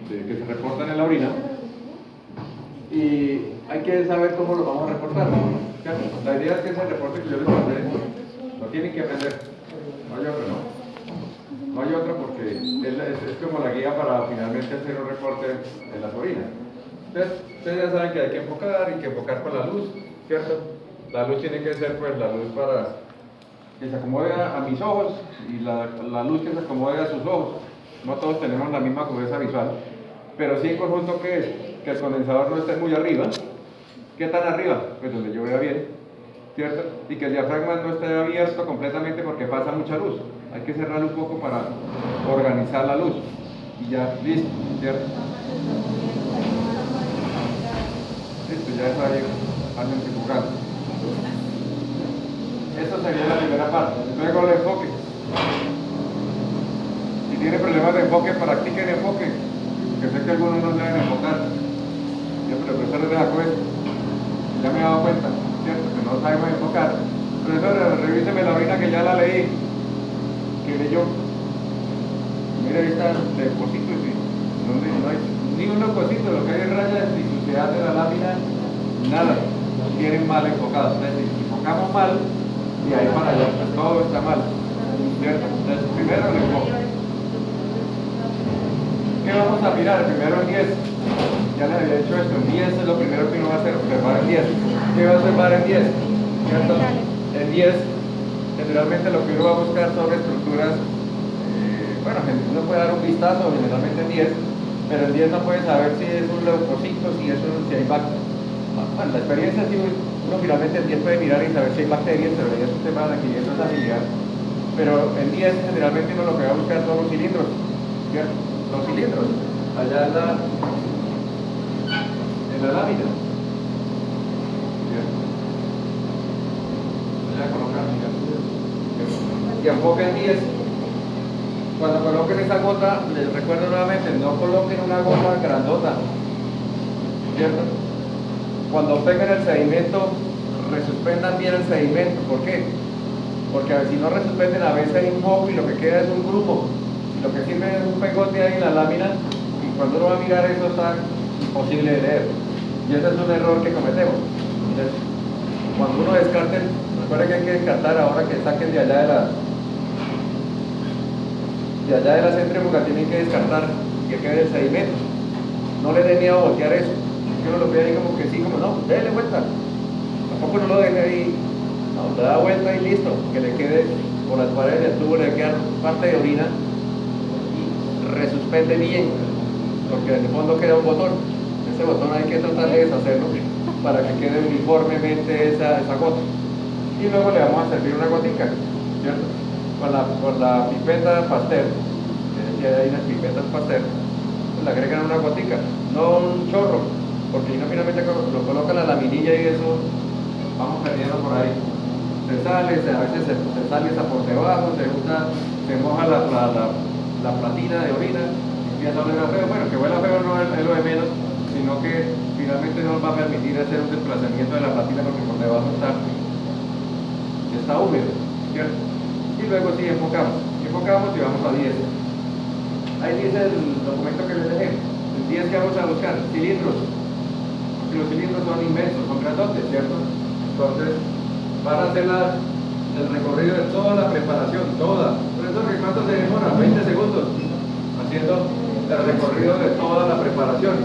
que se reportan en la orina. Y hay que saber cómo lo vamos a reportar. La idea es que ese reporte que yo les mandé lo tienen que aprender. No hay otro, ¿no? No hay otro porque es como la guía para finalmente hacer un reporte de las orinas. Entonces, ustedes ya saben que hay que enfocar con la luz, ¿cierto? La luz tiene que ser pues la luz para que se acomode a mis ojos y la luz que se acomode a sus ojos. No todos tenemos la misma agudeza visual, pero sí en conjunto que es que el condensador no esté muy arriba. ¿Qué tan arriba? Pues donde yo vea bien, ¿cierto? Y que el diafragma no esté abierto completamente porque pasa mucha luz. Hay que cerrarlo un poco para organizar la luz. Y ya, listo, ¿cierto? Listo, ya está ahí, alguien jugando. Esa sería la primera parte. Luego el enfoque. Si tiene problemas de enfoque, practiquen enfoque. Que sé que algunos no saben enfocar. Yo, pero profesor, les hago esto. Ya me he dado cuenta, ¿cierto? Que no sabemos enfocar. Profesor, revíseme la orina que ya la leí. Que leyó. Mire, ahí está leucocitos y no hay ni un leucocito. Lo que hay en rayas ni suciedad de la lámina, nada. Tienen mal enfocados. Entonces, si enfocamos mal, y ahí para allá, pues todo está mal, ¿cierto? Entonces, primero el enfoque. ¿Qué vamos a mirar? Primero el 10. Ya les había dicho esto, el 10 es lo primero que uno va a hacer, observar el 10. ¿Qué va a observar el 10? ¿Cierto? El 10, generalmente lo que uno va a buscar son estructuras, bueno, uno puede dar un vistazo, generalmente el 10, pero el 10 no puede saber si es un leucocito, si hay bacterias. Bueno, la experiencia sí, uno finalmente el 10 puede mirar y saber si hay bacterias, pero ya se van adquiriendo esa habilidad. Pero el 10 generalmente uno lo que va a buscar son los cilindros, ¿cierto? Los cilindros, allá en la lámina. ¿Cierto? Allá colocar, y enfoque en 10. Cuando coloquen esa gota, les recuerdo nuevamente, no coloquen una gota grandota, ¿cierto? Cuando peguen el sedimento, resuspendan bien el sedimento. ¿Por qué? Porque a ver, si no resuspenden, a veces hay un moco y lo que queda es un grumo. Y lo que sirve es un pegote ahí en la lámina, y cuando uno va a mirar eso está imposible de leer. Y ese es un error que cometemos. Entonces, cuando uno descarte, recuerden que hay que descartar ahora que saquen de allá de la centrífuga, tienen que descartar que quede el sedimento. No le den miedo a voltear eso. Que uno lo ve ahí como que sí, como no, déle vuelta. Tampoco no lo deje ahí. No, le da vuelta y listo. Que le quede por las paredes del tubo, le queda parte de orina y resuspende bien. Porque en el fondo queda un botón. Ese botón hay que tratar de deshacerlo para que quede uniformemente esa gota. Y luego le vamos a servir una gotica, ¿cierto? Con la pipeta Pasteur, que decía ahí las pipetas Pasteur, pues le agregan una gotica, no un chorro, porque si no finalmente lo colocan a la laminilla y eso vamos perdiendo por ahí. Se sale, a veces se sale esa por debajo, se moja la platina de orina, empieza a oler a feo. Bueno, que huela feo no es lo de menos, sino que finalmente no nos va a permitir hacer un desplazamiento de la platina porque por debajo está húmedo, ¿cierto? Y luego sí enfocamos y vamos a 10. Ahí dice el documento que les dejé. El 10 que vamos a buscar, cilindros. Porque los cilindros son inmensos, son grandotes, ¿cierto? Entonces, van a hacer el recorrido de toda la preparación, toda. Por eso, ¿cuánto se demora? 20 segundos haciendo el recorrido de toda la preparación.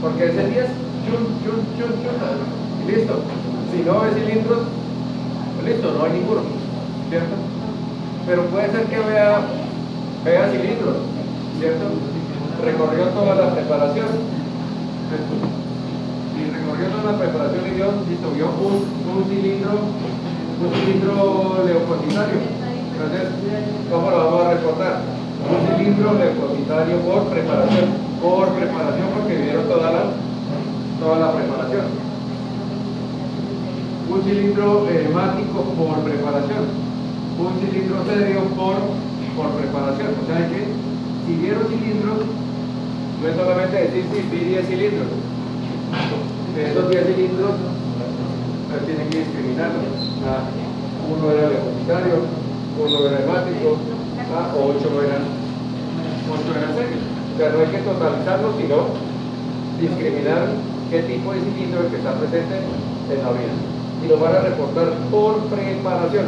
Porque ese 10, chun, y listo. Si no ve cilindros, pues listo, no hay ninguno, ¿cierto? Pero puede ser que vea cilindros, ¿cierto? Recorrió toda la preparación. Y recorrió toda la preparación y vio un cilindro leucocitario. Entonces, ¿cómo lo vamos a reportar? Un cilindro leucocitario por preparación porque vieron toda la preparación. Un cilindro hemático por preparación. Un cilindro serio por preparación. O sea que si vieron cilindros, no es solamente decir si vi 10 cilindros. De esos 10 cilindros, pues tienen que discriminarlos. Uno era leucocitario, uno era hemático, 8 eran serios. O sea, no hay que totalizarlo, sino discriminar qué tipo de cilindro es el que está presente en la orina. Y lo van a reportar por preparación,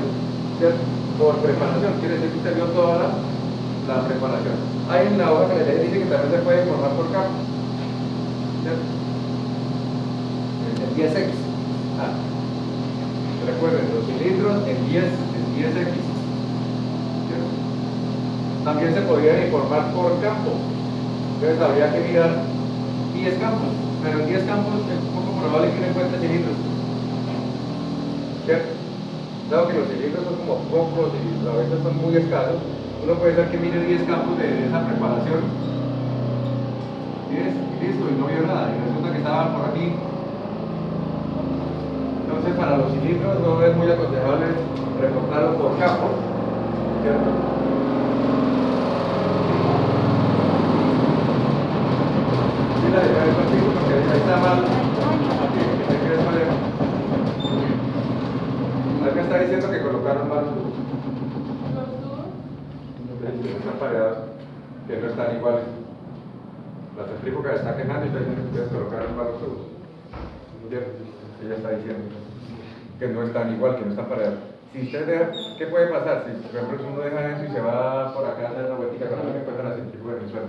¿cierto? Por preparación, quiere decir que usted vio toda la preparación. Hay en la hoja que le dice que también se puede informar por campo, ¿cierto? En 10X. Ah, recuerden, los cilindros en 10X. ¿Cierto? También se podrían informar por campo. Entonces habría que mirar 10 campos, pero en 10 campos es poco probable que uno encuentre cilindros. ¿Cierto? Dado que los cilindros son como pocos y a veces son muy escasos, uno puede ser que mire 10 campos de esa preparación 10 y listo, y no vio nada, y resulta que estaban por aquí. Entonces, para los cilindros no es muy aconsejable reportarlos por campo, ¿cierto? Sí, la de contigo, porque ahí está mal. Me está diciendo que colocaron mal están pareados, que no están iguales. La centrífuga está quejando y está diciendo que ustedes colocaron malos tubos. Ella está diciendo que no están igual, que no están pareados. Si usted deja, ¿qué puede pasar? Si por ejemplo uno deja eso y se va por acá a hacer una vueltica con alguien, encuentra la centrífuga en el suelo.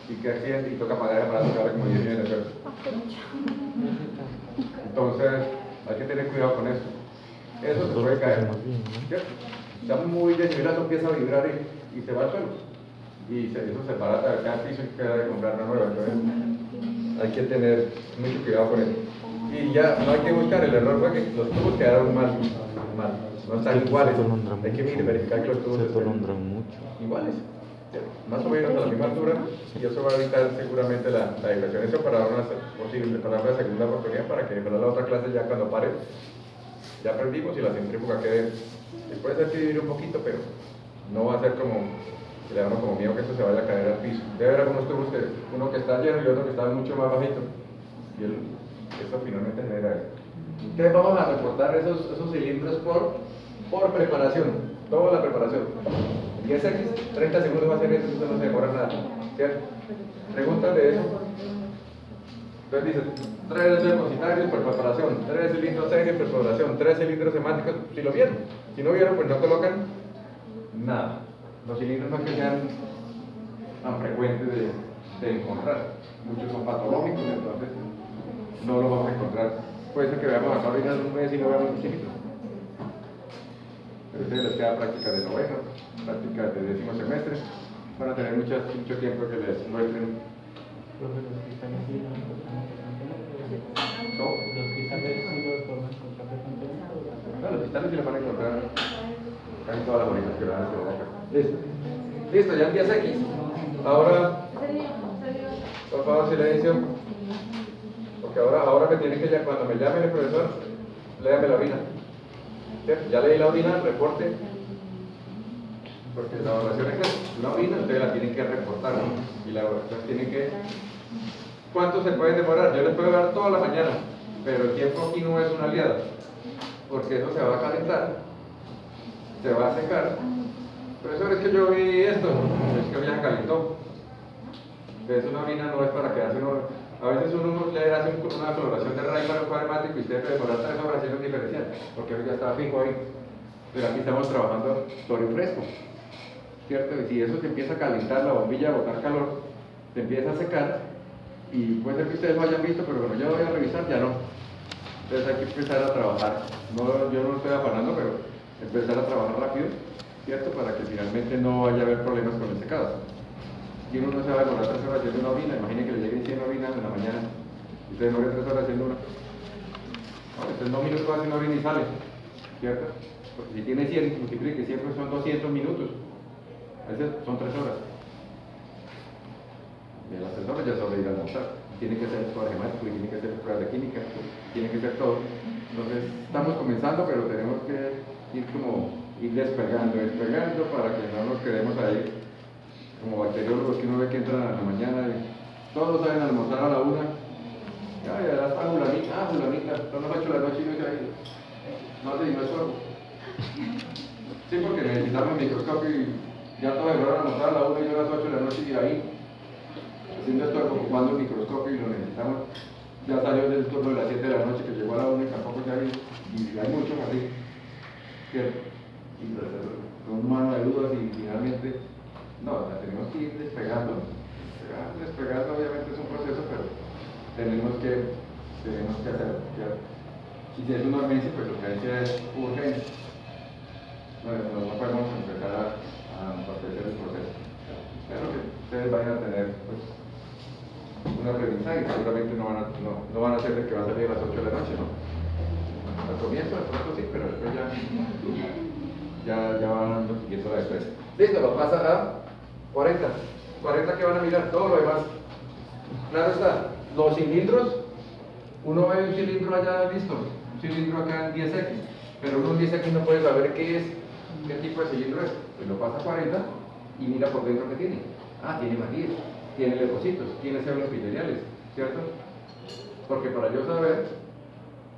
Y que accidente y toca pagar para tocarle como 10 millones de pesos. Entonces, hay que tener cuidado con eso. Eso se puede caer, ¿cierto? Está muy desnivelado, empieza a vibrar y se va al suelo. Y eso se barata de cada piso y queda de comprar una nueva. Entonces, hay que tener mucho cuidado con eso. Y ya no hay que buscar, el error fue que los tubos quedaron mal. No están iguales. Hay que verificar que los tubos estén iguales. Más o menos a la misma altura, y eso va a evitar seguramente la degradación. Eso para una posible, para una segunda oportunidad, para que para la otra clase ya cuando pare, ya aprendimos y la centrífuga quede. Puede ser que dividir un poquito, pero no va a ser como, que le da como miedo que esto se vaya a caer al piso. Debe haber algunos tubos, uno que está lleno y otro que está mucho más bajito, y eso finalmente genera eso. Entonces vamos a reportar esos cilindros por preparación, toda la preparación. 10X, 30 segundos va a ser eso, eso no se demora nada, ¿cierto? Preguntas de eso. Entonces dice, 3 depositarios por preparación, 3 cilindros serios por preparación, 3 cilindros semánticos, si lo vieron. Si no vieron, pues no colocan nada. Los cilindros no es que sean tan frecuentes de encontrar. Muchos son patológicos, entonces no los vamos a encontrar. Puede ser que veamos acá ahorita en un mes y no veamos un cilindro. Pero a ustedes les queda práctica de noveno, práctica de 10º semestre. Van a tener mucho tiempo que les muestren. Los cristales sí los los cristales sí los van a encontrar casi todas las bolitas que van a hacer acá. Listo, ya en 10X. Ahora, por favor, silencio. Porque ahora me tiene que ya, cuando me llame el profesor, léame la orina. ¿Cierto? Ya leí la orina, reporte. Porque la evaluación es que la orina ustedes la tienen que reportar, ¿no? Y la evaluación tiene que... ¿Cuánto se puede demorar? Yo les puedo dar toda la mañana, pero el tiempo aquí no es una aliada, porque eso se va a calentar, se va a secar. Profesor, es que yo vi esto, es que ya se calentó. Entonces una orina no es para quedarse uno... A veces uno le hace una coloración de raíz para un cuadrático y usted puede demorar 3 horas haciendo un diferencial, porque ya está fijo ahí. Pero aquí estamos trabajando sobre un fresco, ¿cierto? Y si eso se empieza a calentar, la bombilla a botar calor, se empieza a secar, y puede ser que ustedes lo hayan visto, pero cuando yo voy a revisar ya no. Entonces hay que empezar a trabajar. Yo no estoy afanando, pero empezar a trabajar rápido, ¿cierto? Para que finalmente no vaya a haber problemas con el secado. Y uno no se va a demorar 3 horas haciendo una orina, imaginen que le lleguen 100 orinas en la mañana, y usted demora 3 horas haciendo una. No, entonces 2 minutos hace una orina y sale, ¿cierto? Porque si tiene 100, multiplique que siempre son 200 minutos, a veces son 3 horas. Y a las 3 horas ya se va a ir a almorzar. Tiene que hacer pruebas de gemático y tiene que hacer pruebas de química, tiene que hacer todo. Entonces estamos comenzando, pero tenemos que ir despegando para que no nos quedemos ahí como bacteriólogos que uno ve que entran a la mañana y todos saben almorzar a la 1. Ya está fulanita, son las 8 de la noche y yo ahí. No es fuego. Sí, porque necesitamos el microscopio y Ya todos se fueron a montar a la 1 y yo a las 8 de la noche y ahí, haciendo esto, ocupando el microscopio y lo necesitamos. Ya salió del turno de las 7 de la noche que llegó a la 1 y tampoco ya vi, y hay muchos así, ¿cierto? Y pues, con un mano de dudas y finalmente, no, la tenemos que ir despegando. Despegando obviamente es un proceso, pero tenemos que hacerlo, ¿cierto? Si es una urgencia, pues la urgencia es urgente. No podemos empezar a entorpecer el proceso. Espero que ustedes vayan a tener pues, una premisa y seguramente no van a ser de que va a salir a las 8 de la noche, ¿no? Al comienzo de pronto sí, pero después ya van siguiendo la después. Listo, lo pasa a 40. 40 que van a mirar, todo lo demás. Claro está, los cilindros, uno ve un cilindro allá listo, un cilindro acá en 10X, pero uno en 10X no puede saber qué tipo de cilindro es. Pues lo pasa a 40 y mira por dentro qué tiene. Ah, tiene matriz, tiene leucocitos, tiene células epiteliales, ¿cierto? Porque para yo saber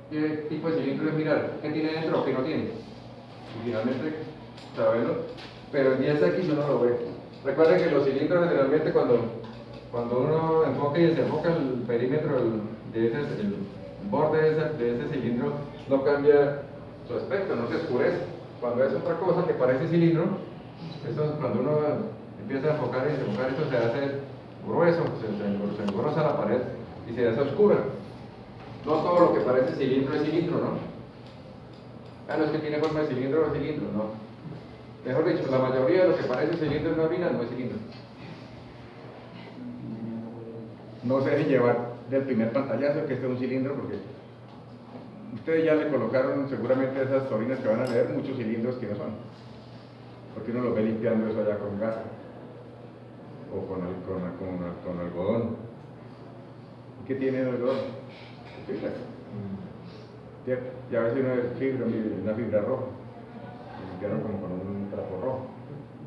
qué tipo de cilindro es mirar qué tiene dentro o qué no tiene. Y finalmente, saberlo, pero en 10X uno lo ve. Recuerden que los cilindros generalmente cuando uno enfoca y desenfoca el perímetro el borde de ese cilindro no cambia su aspecto, no se oscurece. Cuando es otra cosa que parece cilindro, eso cuando uno empieza a enfocar y desenfocar, esto se hace grueso, se engrosa la pared y se hace oscura. No todo lo que parece cilindro es cilindro, ¿no? Ah, no es que tiene forma de cilindro o cilindro, no. Mejor dicho, la mayoría de lo que parece cilindro en una orina no es cilindro. No se dejen llevar del primer pantallazo que este es un cilindro, porque ustedes ya le colocaron seguramente a esas orinas que van a leer muchos cilindros que no son. Porque uno los ve limpiando eso allá con gasa o con algodón. ¿Qué tiene el algodón? Fibras. ¿Cierto? Y a veces una fibra roja. Limpiaron como con un trapo rojo.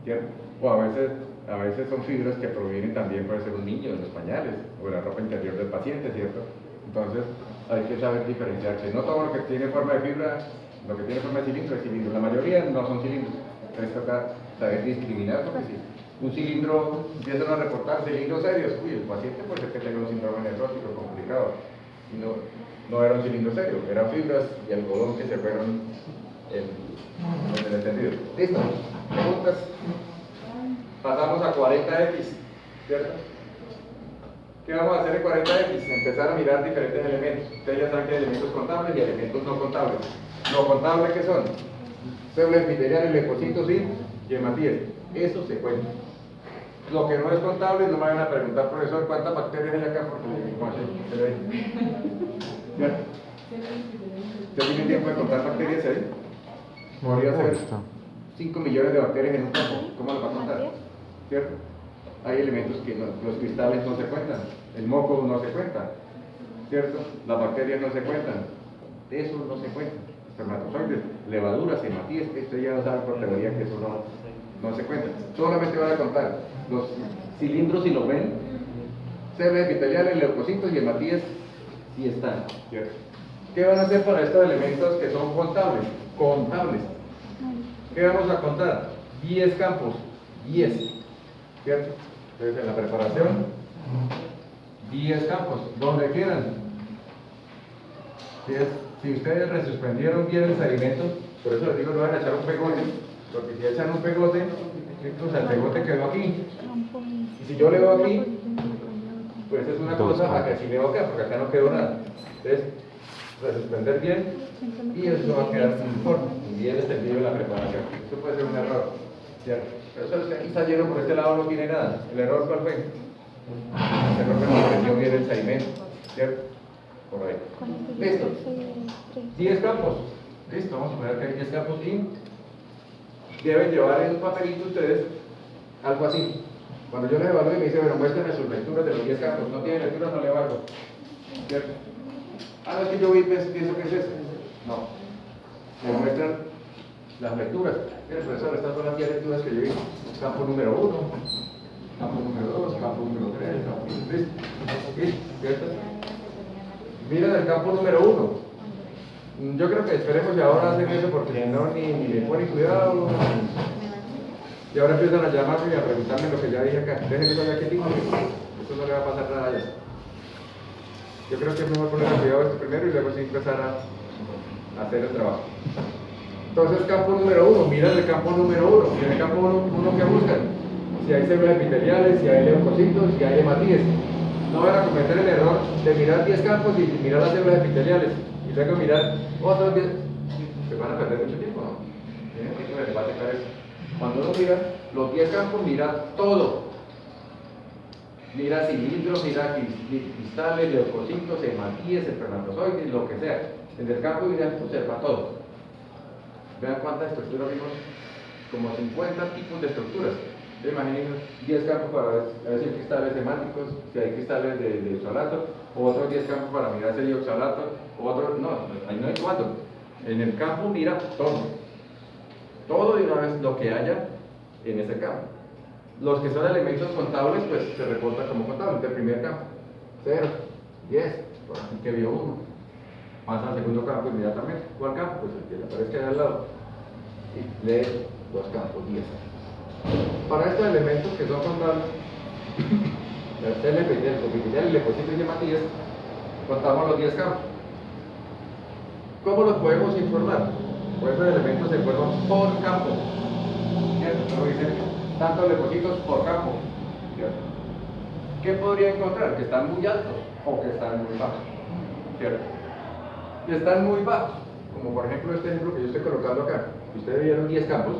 ¿Cierto? O a veces son fibras que provienen también, puede ser un niño de los pañales o de la ropa interior del paciente, ¿cierto? Entonces hay que saber diferenciar que no todo lo que tiene forma de fibra, lo que tiene forma de cilindro es cilindro. La mayoría no son cilindros. Entonces toca saber discriminar, porque si un cilindro empiezan a reportar cilindros serios, el paciente puede ser que tenga un síndrome nefrótico complicado. Y no era un cilindro serio, eran fibras y algodón que se fueron en el entendido. ¿Listo? ¿Preguntas? Pasamos a 40X, ¿cierto? ¿Qué vamos a hacer en 40X? Empezar a mirar diferentes elementos. Ustedes ya saben que hay elementos contables y elementos no contables. ¿Lo contable qué son? Células epiteliales, leucocitos y hematíes. Eso se cuenta. Lo que no es contable, no me van a preguntar, profesor, ¿cuántas bacterias hay acá? Porque ¿ya? ¿Usted tiene tiempo de contar bacterias ahí? Podría ser 5 millones de bacterias en un campo. ¿Cómo lo va a contar? ¿Cierto? Hay elementos que los cristales no se cuentan, el moco no se cuenta, ¿cierto? Las bacterias no se cuentan, eso no se cuenta. Espermatozoides, levaduras, hematíes, esto ya lo saben por teoría que eso no se cuenta. Solamente van a contar los cilindros si lo ven, células epiteliales, leucocitos y hematíes si están, ¿cierto? ¿Qué van a hacer para estos elementos que son contables? Contables. ¿Qué vamos a contar? 10 campos, 10, ¿cierto? Entonces en la preparación, 10 campos. ¿Dónde quedan? Si ustedes resuspendieron bien el sedimento, por eso les digo no van a echar un pegote, porque si echan un pegote, entonces el pegote quedó aquí. Y si yo le doy aquí, pues es una cosa a que si le doy acá, porque acá no quedó nada. Entonces, resuspender bien y eso va a quedar uniforme y bien extendido en la preparación. Eso puede ser un error, ¿cierto? Pero eso aquí está lleno, por este lado no tiene nada. ¿El error cuál fue? El error que no prendió bien el sedimento, ¿cierto? Por ahí. Listo. 10 campos. Listo, vamos a poner que hay 10 campos y deben llevar en un papelito ustedes algo así. Cuando yo les evalúo y me dice, bueno, muéstrenme sus lecturas de los 10 campos. No tiene lecturas, no le evalúo, ¿cierto? Ah, no, es que yo pienso que es eso. No. Me muestran las lecturas. Mira, profesor, estas son las 10 lecturas que yo vi. Campo número 1, campo número 2, campo número 3, campo número 3. ¿Listo? ¿Cierto? Miren el campo número 1. Yo creo que esperemos y ahora hacen eso porque si no, ni le ponen cuidado. Y ahora empiezan a llamarme y a preguntarme lo que ya dije acá. Déjenme saber qué tipo. Esto no le va a pasar nada allá. Yo creo que es mejor poner cuidado esto primero y luego sí empezar a hacer el trabajo. Entonces, campo número 1, miran el campo número 1. Y en el campo 1, ¿qué buscan? Si hay células epiteliales, si hay leucocitos, si hay hematíes. No van a cometer el error de mirar 10 campos y mirar las células epiteliales. Y luego mirar otros 10. Se van a perder mucho tiempo, ¿no? Tienen que les va a sacar eso. Cuando uno mira los 10 campos, mira todo. Mira cilindros, mira cristales, leucocitos, hematíes, espermatozoides, lo que sea. En el campo mira, observa todo. Vean cuántas estructuras vimos, como 50 tipos de estructuras. Imaginen 10 campos para ver si hay cristales hemáticos, si hay cristales de oxalato, o otros 10 campos para mirar si hay oxalato, o otros, no, ahí no hay cuánto. En el campo mira todo. Todo de una vez lo que haya en ese campo. Los que son elementos contables, pues se reporta como contable. El primer campo, 0, 10, por aquí que vio 1. Pasa al segundo campo inmediatamente. ¿Cuál campo? Pues el que le aparezca ahí al lado. Y lee 2 campos, 10. Para estos elementos que son contables, el epitelial, el leucocito y hematíes, contamos los 10 campos. ¿Cómo los podemos informar? Pues estos elementos se informan por campo. ¿Cierto? Lo dicen tantos leucocitos por campo. ¿Cierto? ¿Qué podría encontrar? Que están muy altos o que están muy bajos. ¿Cierto? Y están muy bajos, como por ejemplo este ejemplo que yo estoy colocando acá. Ustedes vieron 10 campos,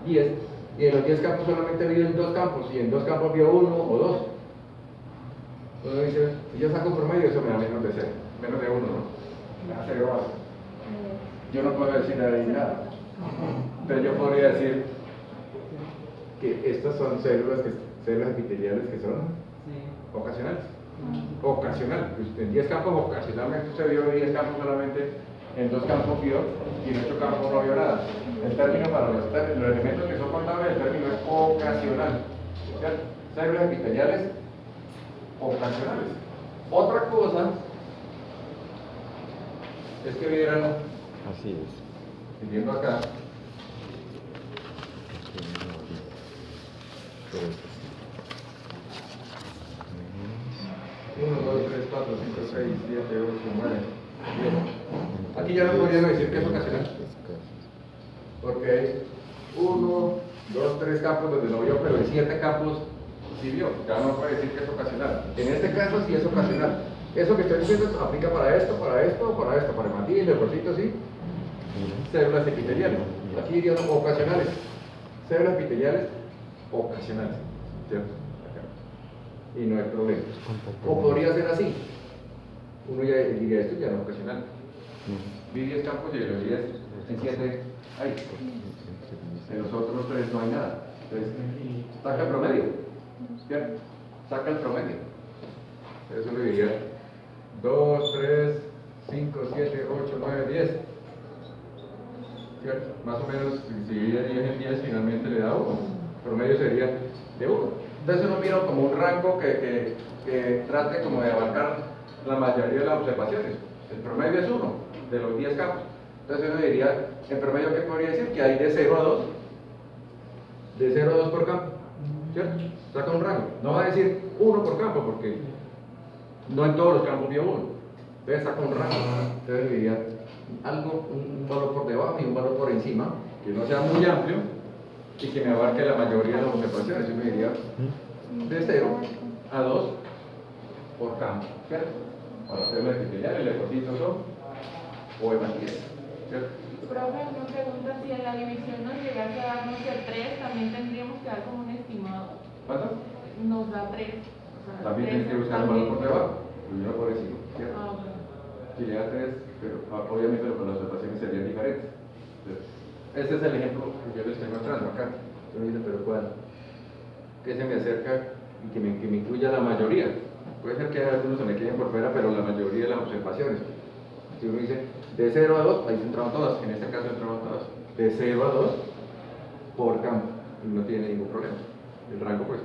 10, y en los 10 campos solamente vieron 2 campos, y en 2 campos vio 1 o 2. Uno dice, si yo saco un promedio, eso me da menos de 0, menos de 1, ¿no? Me da 0 algo. Yo no puedo decir ahí nada, pero yo podría decir que estas son células epiteliales que son ocasionales. Ocasional, en 10 campos ocasionalmente usted vio 10 campos solamente, en 2 campos vio y en 8 campos no vio nada. El término para los elementos que son contables, el término es ocasional. ¿Cierto? Células epiteliales ocasionales. Otra cosa es que vieran, Así es. y viendo acá, Pero es así. 1, 2, 3, 4, 5, 6, 7, 8, 9, 10. Aquí ya no podríamos decir que es ocasional, porque hay 1, 2, 3 campos donde no vio, pero en 7 campos sí vio. Ya no puede decir que es ocasional. En este caso sí es ocasional. Eso que estoy diciendo aplica para esto, para esto, para esto, para hematíes, leucocitos y células epiteliales. Aquí dirían ocasionales. Células epiteliales ocasionales, ¿cierto? Y no hay problema. O podría ser así. Uno ya diría esto ya no es ocasional. Vi 10 campos y de los 10 en 7 hay. En los otros 3 no hay nada. Entonces, saca el promedio. ¿Cierto? Saca el promedio. Eso le diría 2, 3, 5, 7, 8, 9, 10. ¿Cierto? Más o menos, si divide 10 en 10, finalmente le da 1. El promedio sería de 1. Entonces uno mira como un rango que trate como de abarcar la mayoría de las observaciones. El promedio es 1 de los 10 campos. Entonces uno diría, en promedio, ¿qué podría decir? Que hay de 0 a 2. De 0 a 2 por campo. ¿Cierto? Saca un rango. No va a decir 1 por campo porque no en todos los campos vio 1. Entonces saca un rango. Entonces diría algo, un valor por debajo y un valor por encima, que no sea muy amplio y que me abarque la mayoría de las observaciones. Yo me diría de 0 a 2 por campo, ¿cierto? Para hacer la epitelial, el leucocitos o hematíes, ¿cierto? Profe, una pregunta, si en la división nos llegase a dar, no sé, 3, también tendríamos que dar como un estimado. ¿Cuánto? Nos da 3. También tienes que buscar un valor por debajo, primero por encima, ¿cierto? Ah, bueno. Si llega a 3, pero obviamente las observaciones serían diferentes. Entonces, este es el ejemplo que yo les estoy mostrando acá. Yo me dice, pero ¿cuál? Que se me acerca y que me incluya la mayoría. Puede ser que algunos se me queden por fuera, pero la mayoría de las observaciones. Si uno dice de 0 a 2, ahí se entraban todas, en este caso entraban todas. De 0 a 2 por campo, y no tiene ningún problema. El rango pues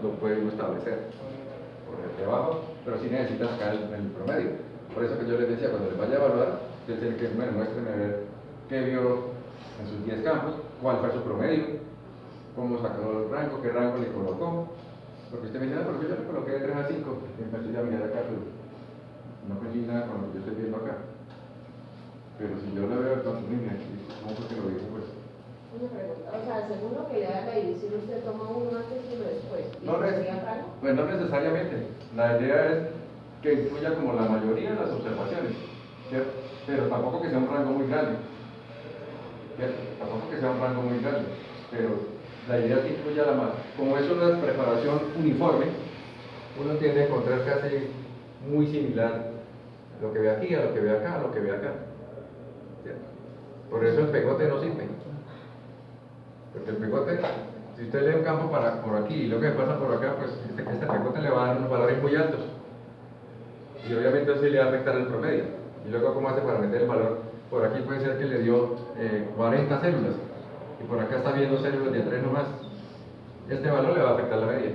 lo puede uno establecer por el de abajo, pero sí necesita sacar el promedio. Por eso que yo les decía, cuando les vaya a evaluar, ustedes tienen que, bueno, muéstrenme a ver qué vio en sus 10 campos, cuál fue su promedio, cómo sacó el rango, qué rango le colocó. Porque usted me dice, porque yo le coloqué de 3 a 5, y empecé ya a mirar acá, pero no coincidí nada con lo que yo estoy viendo acá. Pero si yo lo veo con su línea, ¿cómo fue que lo dijo? Pues una pregunta, o sea, según lo que le da la división, usted toma uno antes y uno después. ¿Y no, sería rango? pues no necesariamente. La idea es que incluya como la mayoría de las observaciones, ¿cierto? Pero tampoco que sea un rango muy grande, ¿cierto? Tampoco que sea un rango muy grande, pero la idea es que incluya la más. Como es una preparación uniforme, uno tiende a encontrar casi muy similar lo que ve aquí, a lo que ve acá, a lo que ve acá, ¿cierto? Por eso el pegote no sirve. Porque el pegote, si usted lee un campo por aquí y lo que pasa por acá, pues este pegote le va a dar unos valores muy altos. Y obviamente eso le va a afectar el promedio. Y luego, ¿cómo hace para meter el valor? Por aquí puede ser que le dio 40 células. Y por acá está viendo células de 3 nomás. Este valor le va a afectar la media.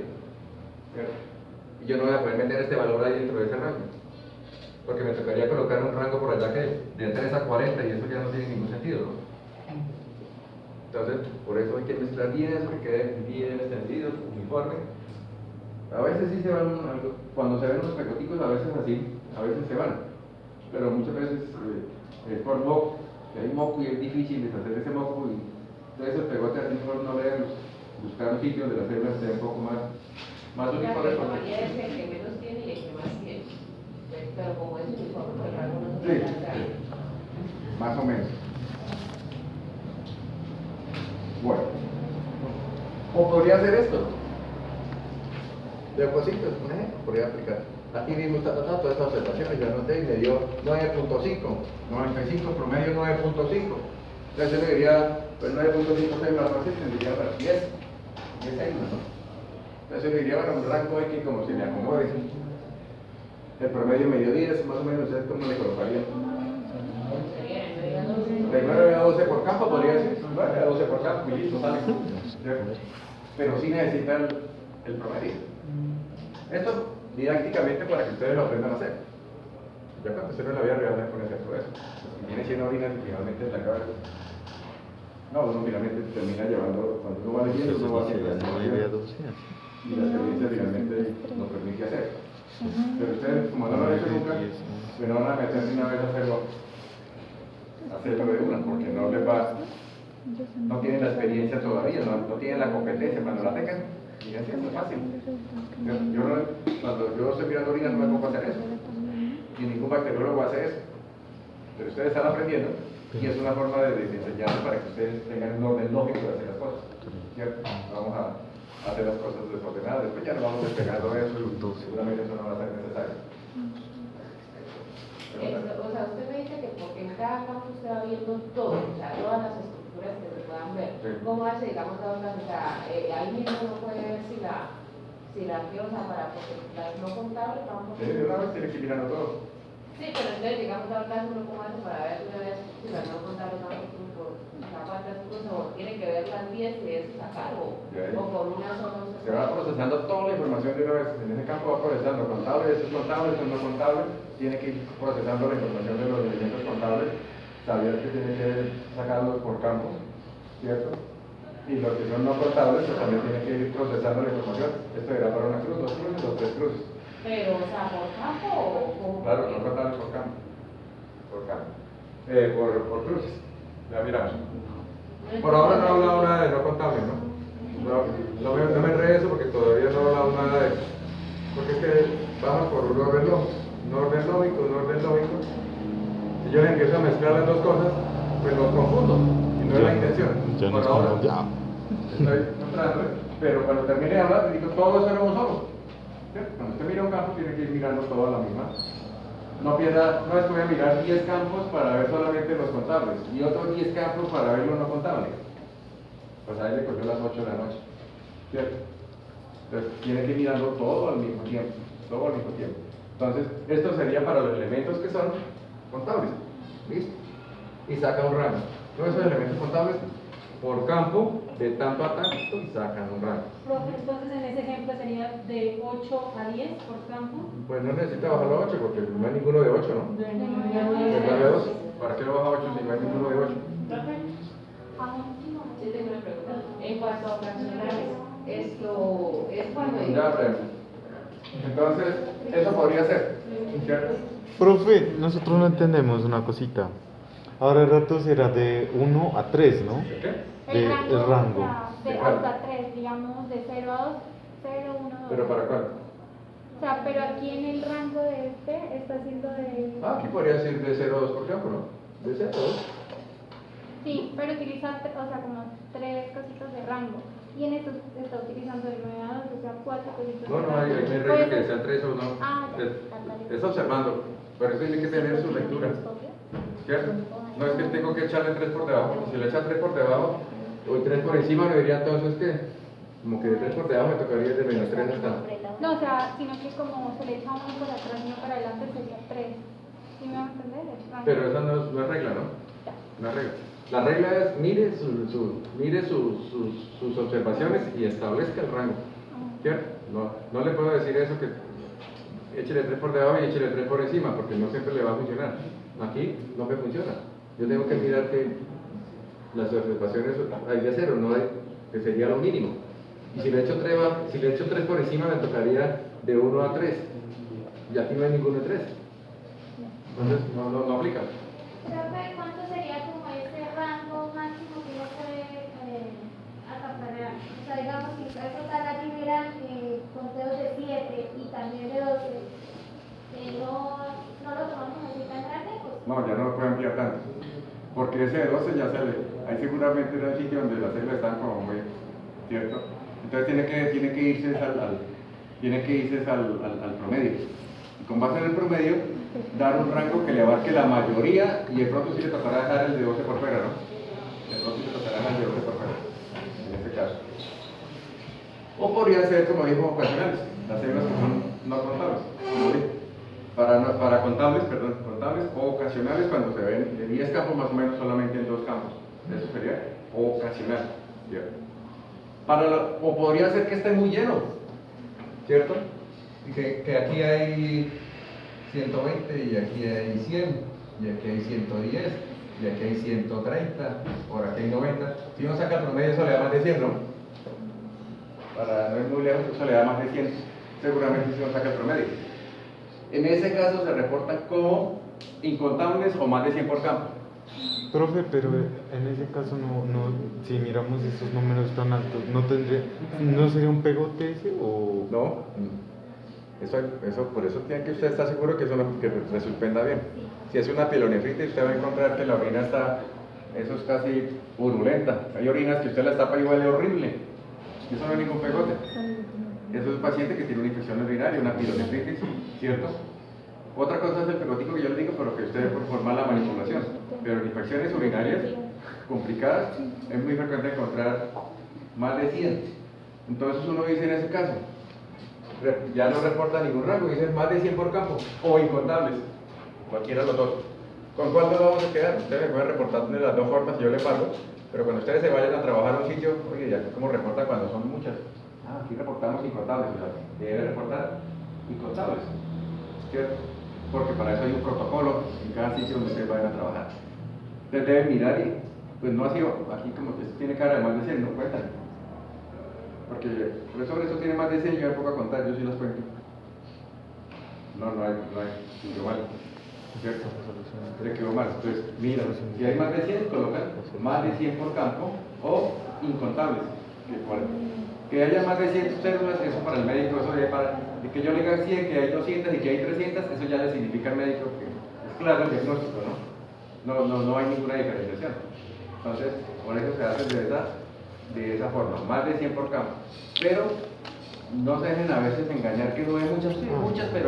¿Cierto? Y yo no voy a poder meter este valor ahí dentro de ese rango. Porque me tocaría colocar un rango por allá que de 3 a 40 y eso ya no tiene ningún sentido, ¿no? Entonces, por eso hay que mezclar bien eso, que quede bien extendido, uniforme. A veces sí se van, cuando se ven unos pegoticos, a veces así, a veces se van. Pero muchas veces es por moco, que hay moco y es difícil deshacer ese moco. Y entonces el pegote así mejor no leerlos, buscar un sitio donde las células estén un poco más uniformes. La mayoría es el que menos tiene y el que más tiene. Pero como es uniforme, pues el rango no se Sí, puede alcanzar. más o menos. Bueno, o podría hacer esto. Depósitos, un ejemplo, podría aplicar. Aquí mismo está todas estas observaciones, yo anoté y me dio 9.5, 95, promedio 9.5. Entonces yo le diría, pues 9.5 células fácil tendría para 10 células, ¿no? Entonces yo le diría, bueno, un rango X como se le acomode. El promedio me dio 10, más o menos, ¿ustedes cómo le colocarían? Sería de 9 a 12. De 9 a 12 por campo, podría decir. 9 a 12 por campo y listo, sale. Pero sí necesita el promedio. Esto didácticamente para que ustedes lo aprendan a hacer. Ya cuando usted no la vida real no pone a hacer todo eso. Si viene siendo orinas y finalmente la cabeza. No, uno finalmente termina llevando, cuando uno va leyendo, uno va haciendo la experiencia. Y la experiencia finalmente lo permite hacer. Pero ustedes, como no lo han hecho nunca, pues no van a meter ni una vez a hacerlo de una, porque no les va, no tienen la experiencia todavía, no tienen la competencia. Cuando la tengan, fíjense, es fácil. Cuando yo estoy mirando orinas no me pongo a hacer eso, y ningún bacteriólogo hace eso, pero ustedes están aprendiendo y es una forma de enseñarles para que ustedes tengan un orden lógico de hacer las cosas, ¿cierto? Vamos a hacer las cosas desordenadas, después ya no vamos despegando eso y seguramente eso no va a ser necesario. O sea, usted me dice que porque en cada campo usted va viendo todo, o sea, todas las estructuras que se puedan ver. Sí. ¿Cómo hace, digamos, o sea, ahí mismo uno puede ver si la o sea, porque las no contables vamos a... Sí, de una vez tiene que ir mirando todo. Sí, pero entonces llegamos a caso uno cómo hace para ver una vez si las no contables vamos a cuántas cosas, o tiene que ver las 10 y de eso sacar, o con una sola Se va procesando toda la información de una vez. En ese campo va procesando contables, eso es contable, eso no contable. Tiene que ir procesando la información de los elementos contables, saber que tiene que sacarlos por campo, ¿cierto? Y los que son no contables, pues también tiene que ir procesando la información. Esto era para una cruz, 2 cruces o 3 cruces. Pero, o sea, ¿por campo o como? Claro, no contables por campo. Por campo. Por cruces. Ya miramos. Por ahora no he hablado nada de no contables, ¿no? No me enredé eso porque todavía no he hablado nada de eso. Porque es que vamos por un orden lógico. Un orden lógico. Si yo le empiezo a mezclar las dos cosas, pues los confundo. Y no es la intención. Ya Por nos ahora, confundimos. estoy mostrando, pero cuando termine de hablar, digo todo eso en uno solo. ¿Cierto? Cuando usted mira un campo, tiene que ir mirando todo a la misma. No piensa, no es que voy a mirar 10 campos para ver solamente los contables y otros 10 campos para ver los no contables. Pues ahí le cogió las 8 de la noche. ¿Cierto? Entonces tiene que ir mirando todo al mismo tiempo. Todo al mismo tiempo. Entonces, esto sería para los elementos que son contables. ¿Listo? Y saca un rango. Todos esos elementos contables por campo, de tanto a tanto, y sacan un rango. Profe, entonces en ese ejemplo sería de 8 a 10 por campo. Pues no necesita bajarlo a 8 porque no hay ninguno de 8, ¿no? De De 9 a 9 a 10. 2. ¿Para qué lo baja a 8 si no hay ninguno de 8? Sí, tengo una pregunta. En cuanto a ocasionales, esto es cuando... Ya, Brenda. Entonces, eso podría ser, ¿cierto? Profe, nosotros no entendemos una cosita. Ahora el rato será de 1 a 3, ¿no? ¿De qué? El rango. O sea, de ¿De hasta cuál? 3, digamos, de 0 a 2, 0, 1, 2. ¿Pero para cuál? O sea, pero aquí en el rango de este está siendo de... Ah, aquí podría ser de 0 a 2 por ejemplo, ¿no? De 0 a 2. Sí, pero utiliza, o sea, como 3 cositas de rango. Y en esto está utilizando de 9 a 2, o sea, 4 cositas No, de no, rango. hay regla Puede que ser- sea 3 o no. Ah, ya. Es observando, pero eso tiene que tener su lectura, ¿cierto? No es que tengo que echarle 3 por debajo, porque si le echa 3 por debajo o 3 por encima, me diría entonces que como que de 3 por debajo me tocaría de menos 3 hasta... No, o sea, sino que como se le echa uno por atrás y uno para adelante sería 3. ¿Sí me van a entender? El rango. Pero esa no es regla, ¿no? No es regla. La regla es mire sus observaciones y establezca el rango, ¿cierto? No le puedo decir eso que échele 3 por debajo y échele 3 por encima, porque no siempre le va a funcionar. Aquí no me funciona. Yo tengo que mirar que las observaciones hay de 0, no hay, que sería lo mínimo. Y si le echo 3 por encima me tocaría de 1 a 3. Y aquí no hay ninguno de 3. Entonces no aplica. Profe, ¿cuánto sería como ese rango máximo que uno puede acaparar? O sea, digamos, si el total aquí miran conteos de 7 y también de 12, no lo tomamos así tan grande, pues. No, ya no lo puedo ampliar tanto. Porque ese de 12 ya sale. Ahí seguramente era el sitio donde las células están como muy, ¿cierto? Entonces tiene que irse al promedio. Y con base en el promedio, dar un rango que le abarque la mayoría y de pronto sí le tocará dejar el de 12 por fuera, ¿no? De pronto sí le tocará dejar el de 12 por fuera, en este caso. O podría ser, como dijo, ocasionales, las células que son no contables, como dije. Para contables o ocasionales cuando se ven de 10 campos más o menos solamente en 2 campos. Eso sería ocasional, ¿cierto? O podría ser que esté muy lleno, ¿cierto? Y que aquí hay 120 y aquí hay 100 y aquí hay 110 y aquí hay 130, por aquí hay 90. Si uno saca el promedio eso le da más de 100, ¿no? Para no ir muy lejos eso le da más de 100, seguramente si uno saca el promedio. En ese caso se reportan como incontables o más de 100 por campo. Profe, pero en ese caso si miramos esos números tan altos, ¿no sería un pegote ese o...? No, por eso tiene que usted estar seguro que eso que se suspenda bien. Si es una pielonefritis, usted va a encontrar que la orina eso es casi purulenta. Hay orinas que usted las tapa y huele horrible. Eso no es ningún pegote. Eso es un paciente que tiene una infección urinaria, una pielonefritis, ¿cierto? Otra cosa es el pegotico que yo le digo, pero que usted por mala manipulación. Pero en infecciones urinarias complicadas es muy frecuente encontrar más de 100. Entonces uno dice en ese caso, ya no reporta ningún rango, dice más de 100 por campo o incontables, cualquiera de los dos. ¿Con cuál nos vamos a quedar? Ustedes me pueden reportar de las dos formas y yo le pago, pero cuando ustedes se vayan a trabajar a un sitio, oye, ya cómo reportan cuando son muchas. Aquí reportamos incontables, o sea, debe reportar incontables, ¿cierto? Porque para eso hay un protocolo en cada sitio donde ustedes vayan a trabajar. Ustedes deben mirar y, pues no ha sido, aquí como que esto tiene cara de más de 100, no cuentan. Porque el profesor eso tiene más de 100 y yo me pongo a contar, yo sí las cuento. No hay, se quedó mal, ¿cierto? Se quedó mal, entonces mira, si hay más de 100, colocan más de 100 por campo o incontables. Que haya más de 100 células, eso para el médico, eso ya para de que yo le diga 100, que hay 200 y que hay 300, eso ya le significa al médico que es claro el diagnóstico, ¿no? No hay ninguna diferenciación. Entonces, por eso se hace de esa forma, más de 100 por campo. Pero no se dejen a veces engañar que no hay muchas, pero